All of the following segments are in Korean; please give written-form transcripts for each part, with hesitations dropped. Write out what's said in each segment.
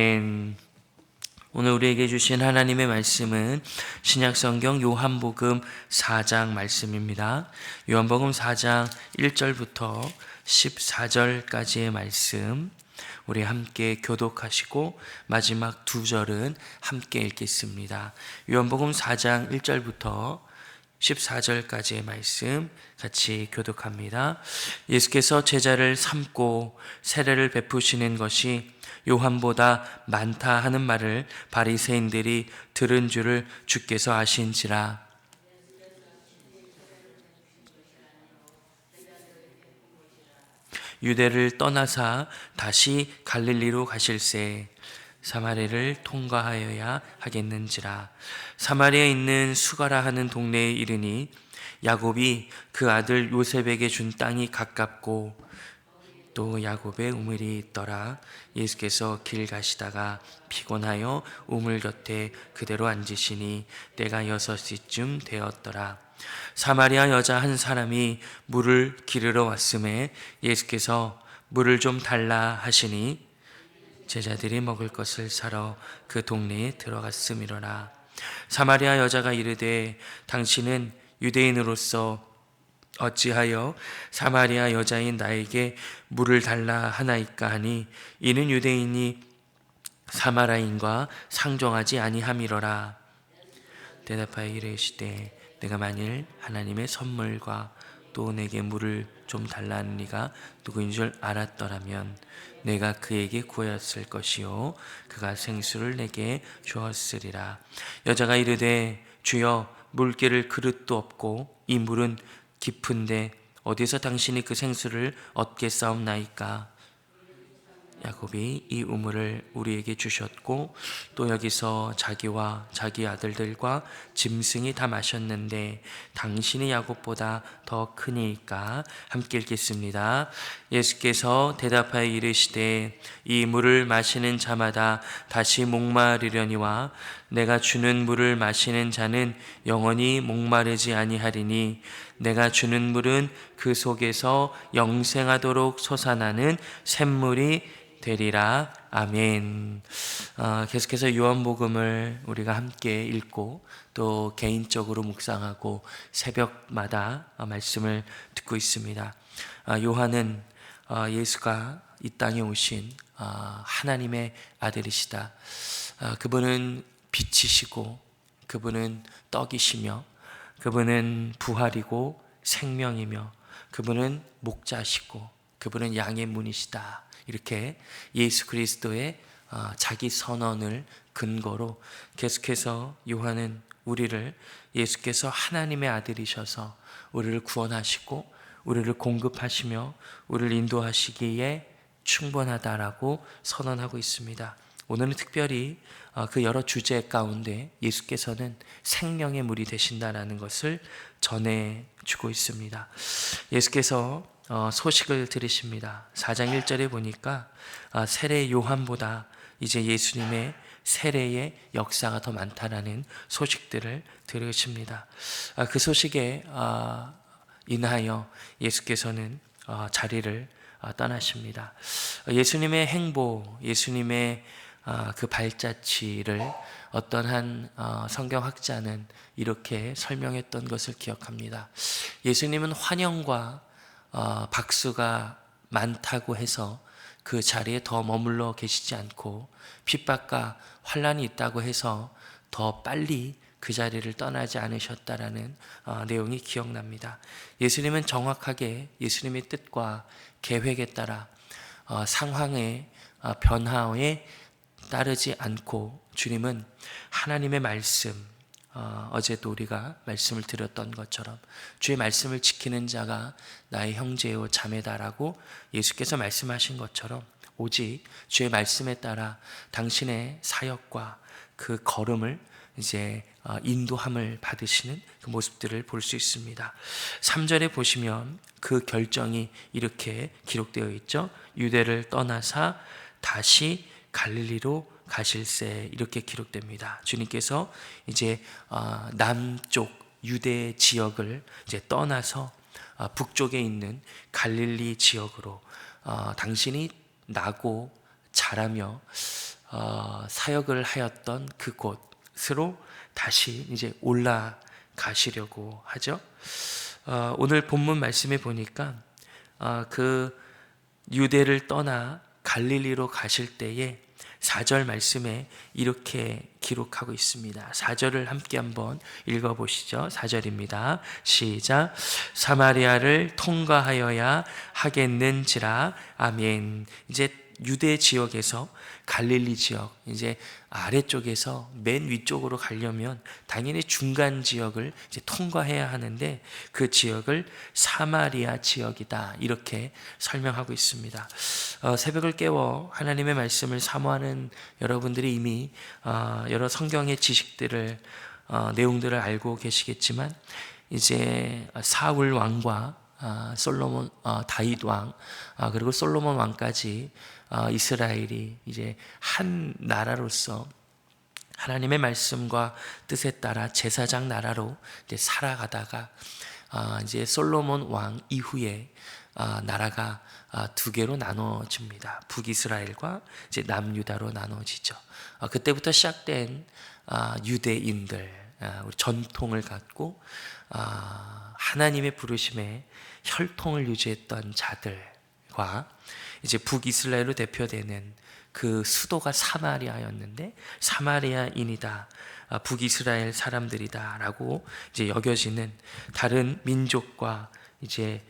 오늘 우리에게 주신 하나님의 말씀은 신약성경 요한복음 4장 말씀입니다. 요한복음 4장 1절부터 14절까지의 말씀 우리 함께 교독하시고 마지막 두 절은 함께 읽겠습니다. 요한복음 4장 1절부터 14절까지의 말씀 같이 교독합니다. 예수께서 제자를 삼고 세례를 베푸시는 것이 요한보다 많다 하는 말을 바리새인들이 들은 줄을 주께서 아신지라. 유대를 떠나사 다시 갈릴리로 가실새 사마리아를 통과하여야 하겠는지라. 사마리아에 있는 수가라 하는 동네에 이르니 야곱이 그 아들 요셉에게 준 땅이 가깝고 또 야곱의 우물이 있더라. 예수께서 길 가시다가 피곤하여 우물 곁에 그대로 앉으시니 때가 6시쯤 되었더라. 사마리아 여자 한 사람이 물을 기르러 왔음에 예수께서 물을 좀 달라 하시니 제자들이 먹을 것을 사러 그 동네에 들어갔음이로라. 사마리아 여자가 이르되 당신은 유대인으로서 어찌하여 사마리아 여자인 나에게 물을 달라 하나이까 하니 이는 유대인이 사마라인과 상종하지 아니함이로라. 대답하여 이르시되 내가 만일 하나님의 선물과 또 내게 물을 좀 달라는 이가 누구인 줄 알았더라면 내가 그에게 구하였을 것이요 그가 생수를 내게 주었으리라. 여자가 이르되 주여 물기를 그릇도 없고 이 물은 깊은데 어디서 당신이 그 생수를 얻겠사옵나이까? 야곱이 이 우물을 우리에게 주셨고 또 여기서 자기와 자기 아들들과 짐승이 다 마셨는데 당신이 야곱보다 더 크니까. 함께 읽겠습니다. 예수께서 대답하여 이르시되 이 물을 마시는 자마다 다시 목마르려니와 내가 주는 물을 마시는 자는 영원히 목마르지 아니하리니 내가 주는 물은 그 속에서 영생하도록 솟아나는 샘물이 되리라. 아멘. 계속해서 요한복음을 우리가 함께 읽고 또 개인적으로 묵상하고 새벽마다 말씀을 듣고 있습니다. 요한은 예수가 이 땅에 오신 하나님의 아들이시다. 그분은 빛이시고 그분은 떡이시며 그분은 부활이고 생명이며 그분은 목자시고 그분은 양의 문이시다. 이렇게 예수 그리스도의 자기 선언을 근거로 계속해서 요한은 우리를 예수께서 하나님의 아들이셔서 우리를 구원하시고 우리를 공급하시며 우리를 인도하시기에 충분하다라고 선언하고 있습니다. 오늘은 특별히 그 여러 주제 가운데 예수께서는 생명의 물이 되신다라는 것을 전해주고 있습니다. 예수께서 소식을 들으십니다. 4장 1절에 보니까 세례 요한보다 이제 예수님의 세례의 역사가 더 많다라는 소식들을 들으십니다. 그 소식에 인하여 예수께서는 자리를 떠나십니다. 예수님의 행보, 예수님의 그 발자취를 어떤 한 성경학자는 이렇게 설명했던 것을 기억합니다. 예수님은 환영과 박수가 많다고 해서 그 자리에 더 머물러 계시지 않고 핍박과 환난이 있다고 해서 더 빨리 그 자리를 떠나지 않으셨다라는 내용이 기억납니다. 예수님은 정확하게 예수님의 뜻과 계획에 따라 상황의 변화에 따르지 않고 주님은 하나님의 말씀, 어제도 우리가 말씀을 드렸던 것처럼 주의 말씀을 지키는 자가 나의 형제요 자매다라고 예수께서 말씀하신 것처럼 오직 주의 말씀에 따라 당신의 사역과 그 걸음을 이제 인도함을 받으시는 그 모습들을 볼 수 있습니다. 3절에 보시면 그 결정이 이렇게 기록되어 있죠. 유대를 떠나사 다시 갈릴리로 가실새 이렇게 기록됩니다. 주님께서 이제 남쪽 유대 지역을 이제 떠나서 북쪽에 있는 갈릴리 지역으로 당신이 나고 자라며 사역을 하였던 그곳으로 다시 이제 올라가시려고 하죠. 오늘 본문 말씀에 보니까 그 유대를 떠나 갈릴리로 가실 때에 4절 말씀에 이렇게 기록하고 있습니다. 4절을 함께 한번 읽어보시죠. 4절입니다. 시작. 사마리아를 통과하여야 하겠는지라. 아멘. 이제 유대 지역에서 갈릴리 지역, 이제 아래쪽에서 맨 위쪽으로 가려면 당연히 중간 지역을 이제 통과해야 하는데 그 지역을 사마리아 지역이다, 이렇게 설명하고 있습니다. 새벽을 깨워 하나님의 말씀을 사모하는 여러분들이 이미 여러 성경의 지식들을 내용들을 알고 계시겠지만, 이제 사울 왕과 솔로몬 다윗 왕 그리고 솔로몬 왕까지 이스라엘이 이제 한 나라로서 하나님의 말씀과 뜻에 따라 제사장 나라로 이제 살아가다가 이제 솔로몬 왕 이후에 나라가 두 개로 나눠집니다. 북이스라엘과 이제 남유다로 나눠지죠. 그때부터 시작된 유대인들, 우리 전통을 갖고 하나님의 부르심에 혈통을 유지했던 자들과 이제 북이스라엘로 대표되는 그 수도가 사마리아였는데 사마리아인이다, 북이스라엘 사람들이다라고 이제 여겨지는 다른 민족과 이제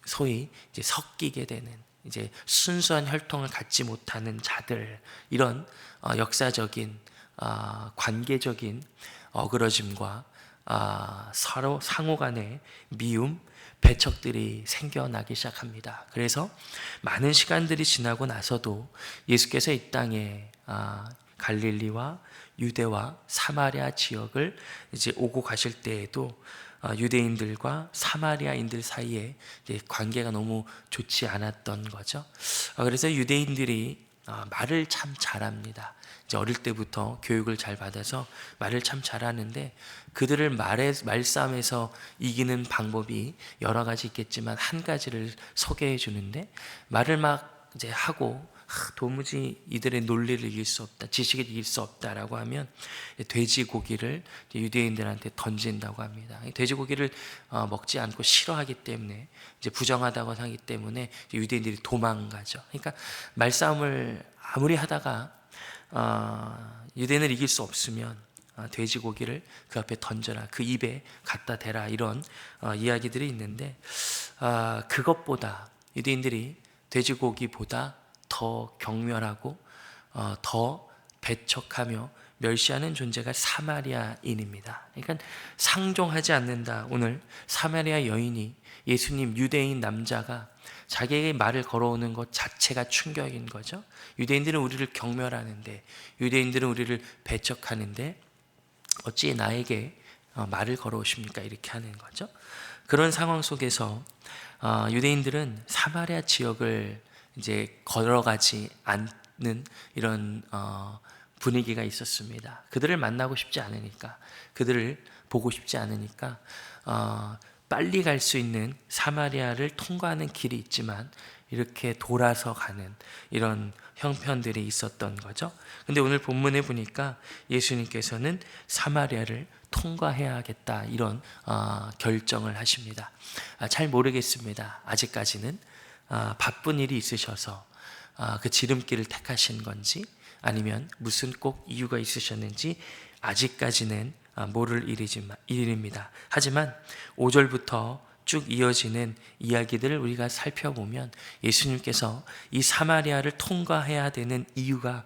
소위 이제 섞이게 되는, 이제 순수한 혈통을 갖지 못하는 자들, 이런 역사적인 관계적인 어그러짐과 서로 상호 간의 미움, 배척들이 생겨나기 시작합니다. 그래서 많은 시간들이 지나고 나서도 예수께서 이 땅에 갈릴리와 유대와 사마리아 지역을 이제 오고 가실 때에도 유대인들과 사마리아인들 사이에 관계가 너무 좋지 않았던 거죠. 그래서 유대인들이 말을 참 잘합니다. 이제 어릴 때부터 교육을 잘 받아서 말을 참 잘하는데, 그들을 말싸움에서 이기는 방법이 여러 가지 있겠지만 한 가지를 소개해 주는데, 말을 막 이제 하고 도무지 이들의 논리를 이길 수 없다, 지식을 이길 수 없다라고 하면 돼지고기를 유대인들한테 던진다고 합니다. 돼지고기를 먹지 않고 싫어하기 때문에, 이제 부정하다고 하기 때문에 유대인들이 도망가죠. 그러니까 말싸움을 아무리 하다가 유대인을 이길 수 없으면 돼지고기를 그 앞에 던져라, 그 입에 갖다 대라, 이런 이야기들이 있는데, 그것보다 유대인들이 돼지고기보다 더 경멸하고 더 배척하며 멸시하는 존재가 사마리아인입니다. 그러니까 상종하지 않는다. 오늘 사마리아 여인이 예수님, 유대인 남자가 자기에게 말을 걸어오는 것 자체가 충격인 거죠. 유대인들은 우리를 경멸하는데, 유대인들은 우리를 배척하는데 어찌 나에게 말을 걸어오십니까? 이렇게 하는 거죠. 그런 상황 속에서 유대인들은 사마리아 지역을 이제 걸어가지 않는 이런 분위기가 있었습니다. 그들을 만나고 싶지 않으니까, 그들을 보고 싶지 않으니까 빨리 갈 수 있는 사마리아를 통과하는 길이 있지만 이렇게 돌아서 가는 이런 형편들이 있었던 거죠. 근데 오늘 본문에 보니까 예수님께서는 사마리아를 통과해야겠다, 이런 결정을 하십니다. 잘 모르겠습니다. 아직까지는 바쁜 일이 있으셔서 그 지름길을 택하신 건지, 아니면 무슨 꼭 이유가 있으셨는지 아직까지는 모를 일입니다. 하지만 5절부터 쭉 이어지는 이야기들을 우리가 살펴보면 예수님께서 이 사마리아를 통과해야 되는 이유가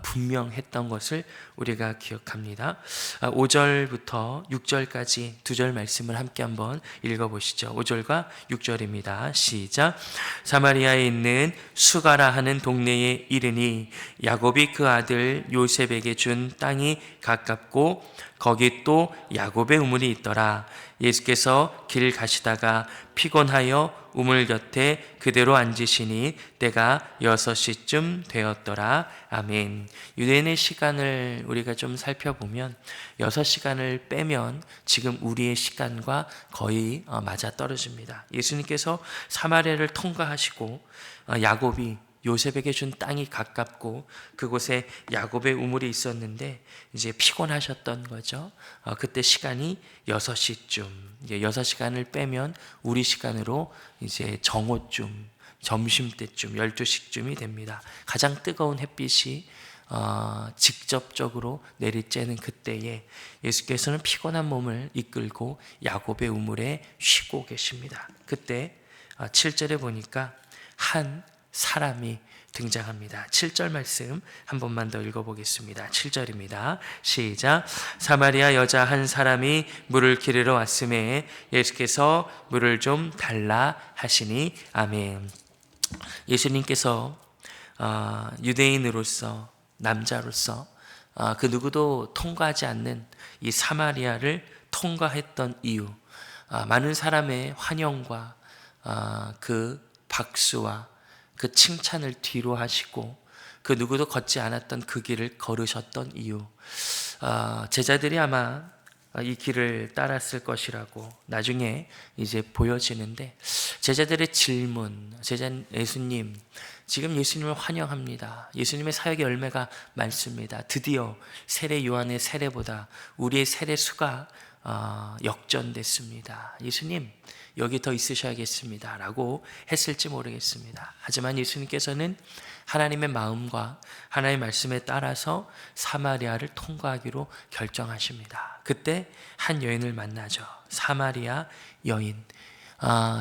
분명했던 것을 우리가 기억합니다. 5절부터 6절까지 두 절 말씀을 함께 한번 읽어보시죠. 5절과 6절입니다. 시작. 사마리아에 있는 수가라 하는 동네에 이르니 야곱이 그 아들 요셉에게 준 땅이 가깝고 거기 또 야곱의 우물이 있더라. 예수께서 길 가시다가 피곤하여 우물 곁에 그대로 앉으시니 때가 6시쯤 되었더라. 아멘. 유대인의 시간을 우리가 좀 살펴보면 6시간을 빼면 지금 우리의 시간과 거의 맞아 떨어집니다. 예수님께서 사마리아를 통과하시고 야곱이 요셉에게 준 땅이 가깝고 그곳에 야곱의 우물이 있었는데 이제 피곤하셨던 거죠. 그때 시간이 6시쯤, 이제 6시간을 빼면 우리 시간으로 이제 정오쯤, 점심때쯤, 12시쯤이 됩니다. 가장 뜨거운 햇빛이 직접적으로 내리쬐는 그때에 예수께서는 피곤한 몸을 이끌고 야곱의 우물에 쉬고 계십니다. 그때 7절에 보니까 한 사람이 등장합니다. 7절 말씀 한 번만 더 읽어보겠습니다. 7절입니다. 시작. 사마리아 여자 한 사람이 물을 기르러 왔음에 예수께서 물을 좀 달라 하시니 아멘. 예수님께서 유대인으로서, 남자로서 그 누구도 통과하지 않는 이 사마리아를 통과했던 이유, 많은 사람의 환영과 그 박수와 그 칭찬을 뒤로 하시고 그 누구도 걷지 않았던 그 길을 걸으셨던 이유, 제자들이 아마 이 길을 따랐을 것이라고 나중에 이제 보여지는데, 제자들의 질문, 예수님, 지금 예수님을 환영합니다. 예수님의 사역의 열매가 많습니다. 드디어 세례 요한의 세례보다 우리의 세례 수가 역전됐습니다. 예수님, 여기 더 있으셔야겠습니다 라고 했을지 모르겠습니다. 하지만 예수님께서는 하나님의 마음과 하나님의 말씀에 따라서 사마리아를 통과하기로 결정하십니다. 그때 한 여인을 만나죠. 사마리아 여인.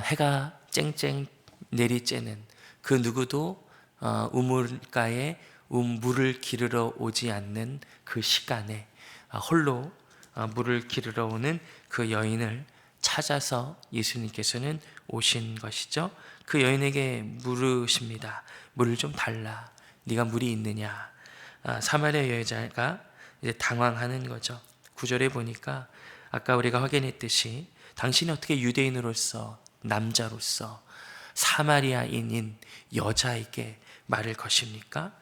해가 쨍쨍 내리쬐는 그 누구도 우물가에 물을 기르러 오지 않는 그 시간에 홀로 물을 기르러 오는 그 여인을 찾아서 예수님께서는 오신 것이죠. 그 여인에게 물으십니다. 물을 좀 달라. 네가 물이 있느냐? 사마리아 여자가 이제 당황하는 거죠. 9절에 보니까 아까 우리가 확인했듯이 당신이 어떻게 유대인으로서, 남자로서 사마리아인인 여자에게 말을 거십니까?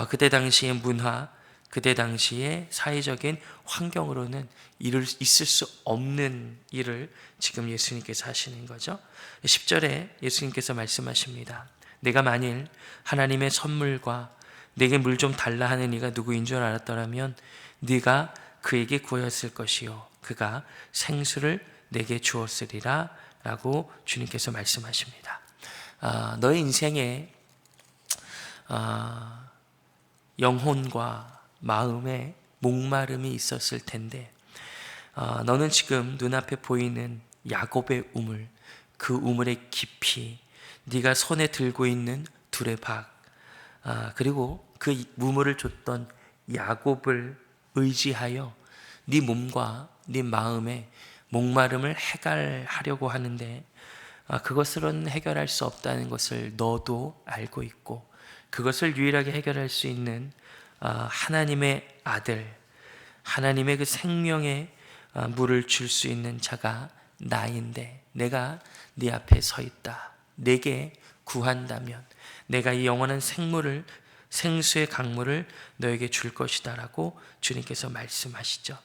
그때 당시의 문화, 그때 당시의 사회적인 환경으로는 있을 수 없는 일을 지금 예수님께서 하시는 거죠. 10절에 예수님께서 말씀하십니다. 내가 만일 하나님의 선물과 내게 물 좀 달라 하는 이가 누구인 줄 알았더라면 네가 그에게 구하였을 것이요 그가 생수를 내게 주었으리라 라고 주님께서 말씀하십니다. 너의 인생에 영혼과 마음에 목마름이 있었을 텐데 너는 지금 눈앞에 보이는 야곱의 우물, 그 우물의 깊이, 네가 손에 들고 있는 두레박, 그리고 그 우물을 줬던 야곱을 의지하여 네 몸과 네 마음의 목마름을 해결하려고 하는데 그것으로는 해결할 수 없다는 것을 너도 알고 있고, 그것을 유일하게 해결할 수 있는 하나님의 아들, 하나님의 그 생명의 물을 줄 수 있는 자가 나인데 내가 네 앞에 서 있다. 내게 구한다면 내가 이 영원한 생수의 강물을 너에게 줄 것이다 라고 주님께서 말씀하시죠.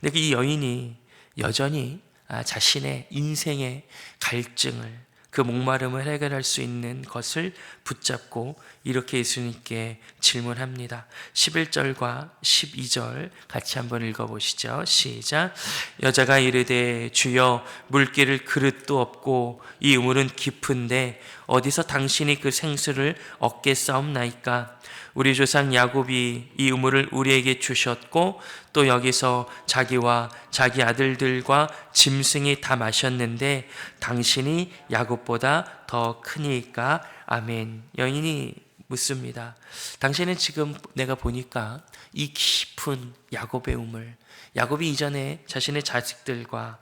근데 이 여인이 여전히 자신의 인생의 갈증을, 그 목마름을 해결할 수 있는 것을 붙잡고 이렇게 예수님께 질문합니다. 11절과 12절 같이 한번 읽어보시죠. 시작. 여자가 이르되 주여 물기를 그릇도 없고 이 우물은 깊은데 어디서 당신이 그 생수를 얻겠사옵나이까? 우리 조상 야곱이 이 우물을 우리에게 주셨고 또 여기서 자기와 자기 아들들과 짐승이 다 마셨는데 당신이 야곱보다 더 크니까? 아멘. 여인이 묻습니다. 당신은 지금 내가 보니까 이 깊은 야곱의 우물, 야곱이 이전에 자신의 자식들과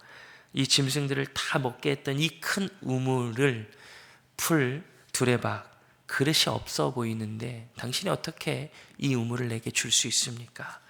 이 짐승들을 다 먹게 했던 이 큰 우물을 풀 두레박 그릇이 없어 보이는데 당신이 어떻게 이 우물을 내게 줄 수 있습니까?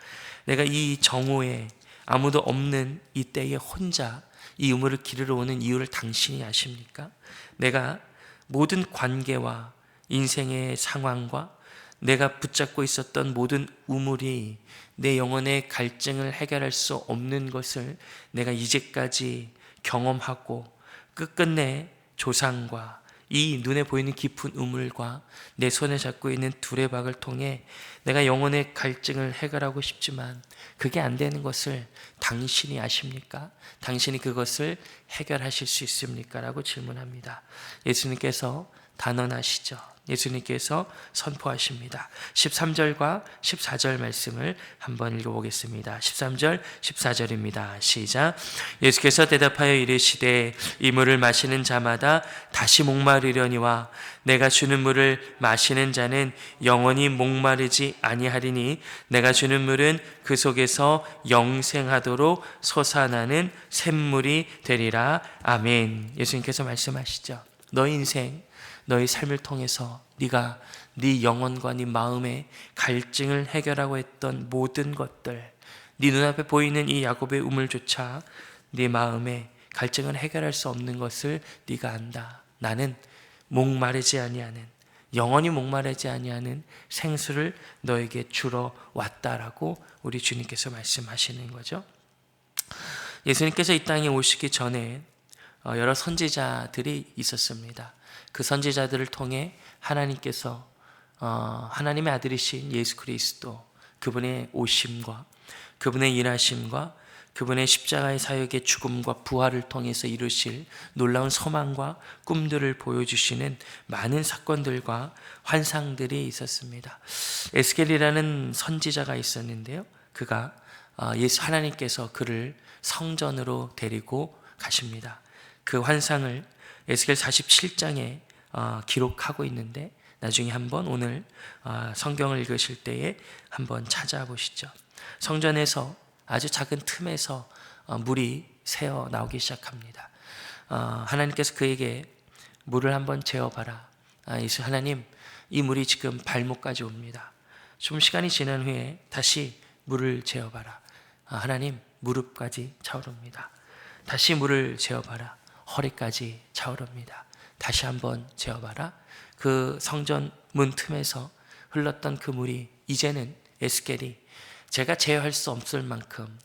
내가 이 정오에 아무도 없는 이 때에 혼자 이 우물을 기르러 오는 이유를 당신이 아십니까? 내가 모든 관계와 인생의 상황과 내가 붙잡고 있었던 모든 우물이 내 영혼의 갈증을 해결할 수 없는 것을 내가 이제까지 경험하고 끝끝내 조상과 이 눈에 보이는 깊은 우물과 내 손에 잡고 있는 두레박을 통해 내가 영혼의 갈증을 해결하고 싶지만 그게 안 되는 것을 당신이 아십니까? 당신이 그것을 해결하실 수 있습니까? 라고 질문합니다. 예수님께서 단언하시죠. 예수님께서 선포하십니다. 13절과 14절 말씀을 한번 읽어보겠습니다. 13절, 14절입니다. 시작. 예수께서 대답하여 이르시되 이 물을 마시는 자마다 다시 목마르려니와 내가 주는 물을 마시는 자는 영원히 목마르지 아니하리니 내가 주는 물은 그 속에서 영생하도록 솟아나는 샘물이 되리라. 아멘. 예수님께서 말씀하시죠. 너의 인생, 너의 삶을 통해서 네가 네 영혼과 네 마음의 갈증을 해결하고 했던 모든 것들, 네 눈앞에 보이는 이 야곱의 우물조차 네 마음의 갈증을 해결할 수 없는 것을 네가 안다. 나는 목마르지 아니하는, 영원히 목마르지 아니하는 생수를 너에게 주러 왔다라고 우리 주님께서 말씀하시는 거죠. 예수님께서 이 땅에 오시기 전에 여러 선지자들이 있었습니다. 그 선지자들을 통해 하나님께서 하나님의 아들이신 예수 그리스도, 그분의 오심과 그분의 일하심과 그분의 십자가의 사역의 죽음과 부활을 통해서 이루실 놀라운 소망과 꿈들을 보여주시는 많은 사건들과 환상들이 있었습니다. 에스겔이라는 선지자가 있었는데요. 그가 예수 하나님께서 그를 성전으로 데리고 가십니다. 그 환상을 에스겔 47장에 기록하고 있는데 나중에 한번 오늘 성경을 읽으실 때에 한번 찾아보시죠. 성전에서 아주 작은 틈에서 물이 새어 나오기 시작합니다. 하나님께서 그에게 물을 한번 재어봐라. 예수 하나님, 이 물이 지금 발목까지 옵니다. 좀 시간이 지난 후에 다시 물을 재어봐라. 하나님, 무릎까지 차오릅니다. 다시 물을 재어봐라. 허리까지 차오릅니다. 다시 한번 재어봐라. 그 성전 문 틈에서 흘렀던 그 물이 이제는 에스겔이 제가 제어할 수 없을 만큼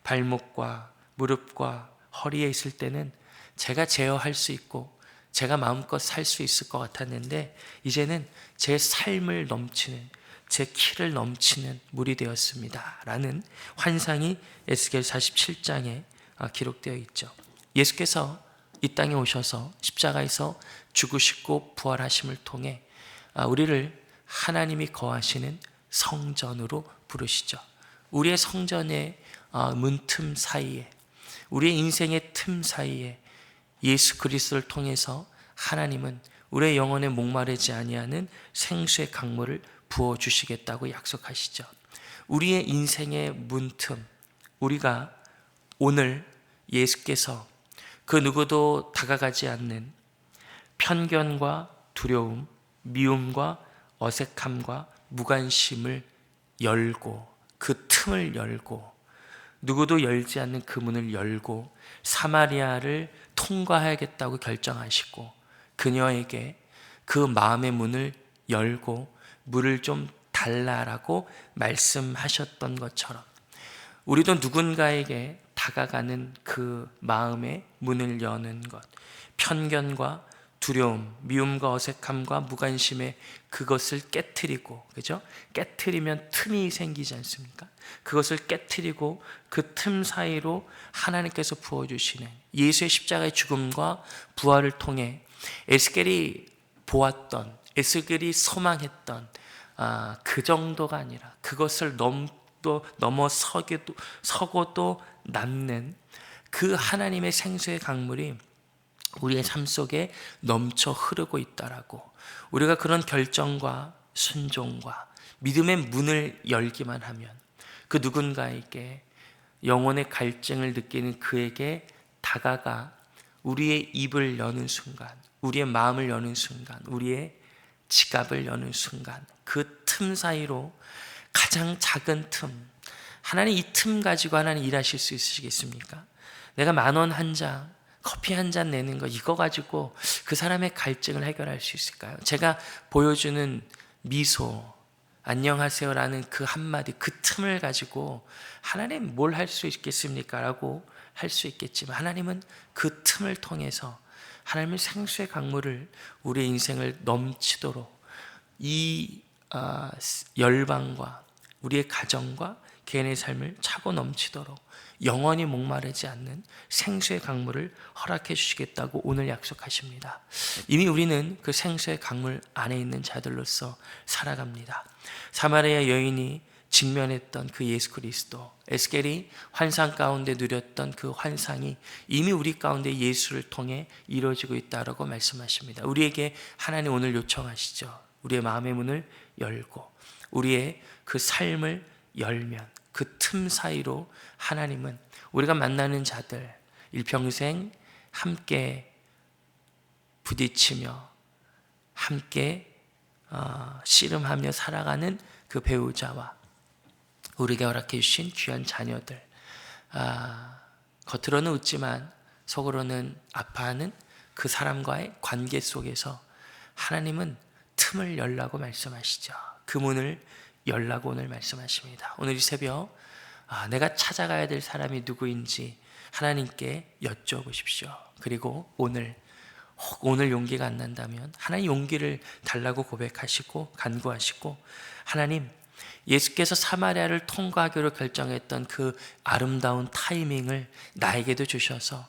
발목과 무릎과 허리에 있을 때는 제가 제어할 수 있고 제가 마음껏 살 수 있을 것 같았는데 이제는 제 삶을 넘치는, 제 키를 넘치는 물이 되었습니다. 라는 환상이 에스겔 47장에 기록되어 있죠. 예수께서 이 땅에 오셔서 십자가에서 죽으시고 부활하심을 통해 우리를 하나님이 거하시는 성전으로 부르시죠. 우리의 성전의 문틈 사이에, 우리의 인생의 틈 사이에 예수 그리스도를 통해서 하나님은 우리의 영혼에 목마르지 아니하는 생수의 강물을 부어주시겠다고 약속하시죠. 우리의 인생의 문틈, 우리가 오늘 예수께서 그 누구도 다가가지 않는 편견과 두려움, 미움과 어색함과 무관심을 열고 그 틈을 열고 누구도 열지 않는 그 문을 열고 사마리아를 통과해야겠다고 결정하시고 그녀에게 그 마음의 문을 열고 물을 좀 달라라고 말씀하셨던 것처럼 우리도 누군가에게 다가가는 그 마음의 문을 여는 것, 편견과 두려움, 미움과 어색함과 무관심의 그것을 깨트리고, 그죠? 깨트리면 틈이 생기지 않습니까? 그것을 깨트리고 그 틈 사이로 하나님께서 부어주시는 예수의 십자가의 죽음과 부활을 통해 에스겔이 보았던, 에스겔이 소망했던 그 정도가 아니라 그것을 넘어서고도 남는 그 하나님의 생수의 강물이 우리의 삶 속에 넘쳐 흐르고 있다라고, 우리가 그런 결정과 순종과 믿음의 문을 열기만 하면 그 누군가에게 영혼의 갈증을 느끼는 그에게 다가가 우리의 입을 여는 순간, 우리의 마음을 여는 순간, 우리의 지갑을 여는 순간 그 틈 사이로 가장 작은 틈, 하나님 이 틈 가지고 하나님 일하실 수 있으시겠습니까? 내가 10,000원 한 장, 커피 한 잔 내는 거 이거 가지고 그 사람의 갈증을 해결할 수 있을까요? 제가 보여주는 미소, 안녕하세요라는 그 한마디, 그 틈을 가지고 하나님 뭘 할 수 있겠습니까? 라고 할 수 있겠지만 하나님은 그 틈을 통해서 하나님의 생수의 강물을 우리의 인생을 넘치도록 이 열방과 우리의 가정과 개인의 삶을 차고 넘치도록 영원히 목마르지 않는 생수의 강물을 허락해 주시겠다고 오늘 약속하십니다. 이미 우리는 그 생수의 강물 안에 있는 자들로서 살아갑니다. 사마리아 여인이 직면했던 그 예수 그리스도, 에스겔이 환상 가운데 누렸던 그 환상이 이미 우리 가운데 예수를 통해 이루어지고 있다라고 말씀하십니다. 우리에게 하나님 오늘 요청하시죠. 우리의 마음의 문을 열고 우리의 그 삶을 열면 그 틈 사이로 하나님은 우리가 만나는 자들, 일평생 함께 부딪히며 함께 씨름하며 살아가는 그 배우자와 우리에게 허락해 주신 귀한 자녀들, 겉으로는 웃지만 속으로는 아파하는 그 사람과의 관계 속에서 하나님은 틈을 열라고 말씀하시죠. 그 문을 열라고 오늘 말씀하십니다. 오늘 이 새벽 내가 찾아가야 될 사람이 누구인지 하나님께 여쭤보십시오. 그리고 오늘 용기가 안 난다면 하나님 용기를 달라고 고백하시고 간구하시고, 하나님, 예수께서 사마리아를 통과하기로 결정했던 그 아름다운 타이밍을 나에게도 주셔서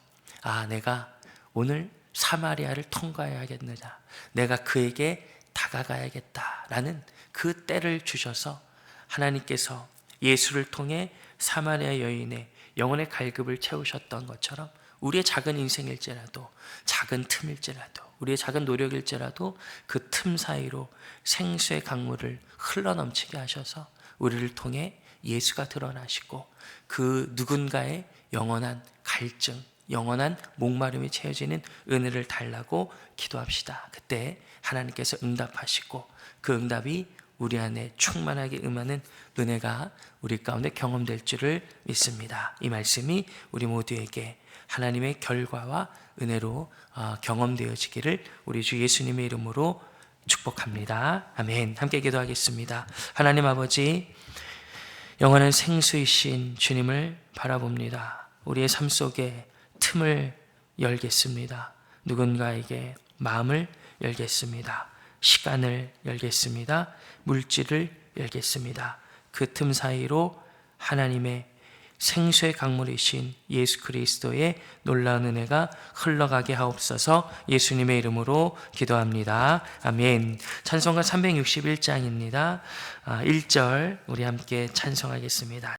내가 오늘 사마리아를 통과해야겠느냐, 내가 그에게 다가가야겠다라는 그 때를 주셔서 하나님께서 예수를 통해 사마리아 여인의 영혼의 갈급을 채우셨던 것처럼 우리의 작은 인생일지라도, 작은 틈일지라도, 우리의 작은 노력일지라도 그 틈 사이로 생수의 강물을 흘러넘치게 하셔서 우리를 통해 예수가 드러나시고 그 누군가의 영원한 갈증, 영원한 목마름이 채워지는 은혜를 달라고 기도합시다. 그때 하나님께서 응답하시고 그 응답이 우리 안에 충만하게 임하는 은혜가 우리 가운데 경험될 줄을 믿습니다. 이 말씀이 우리 모두에게 하나님의 결과와 은혜로 경험되어지기를 우리 주 예수님의 이름으로 축복합니다. 아멘. 함께 기도하겠습니다. 하나님 아버지, 영원한 생수이신 주님을 바라봅니다. 우리의 삶 속에 틈을 열겠습니다. 누군가에게 마음을 열겠습니다. 시간을 열겠습니다. 물질을 열겠습니다. 그 틈 사이로 하나님의 생수의 강물이신 예수 그리스도의 놀라운 은혜가 흘러가게 하옵소서. 예수님의 이름으로 기도합니다. 아멘. 찬송가 361장입니다. 1절 우리 함께 찬송하겠습니다.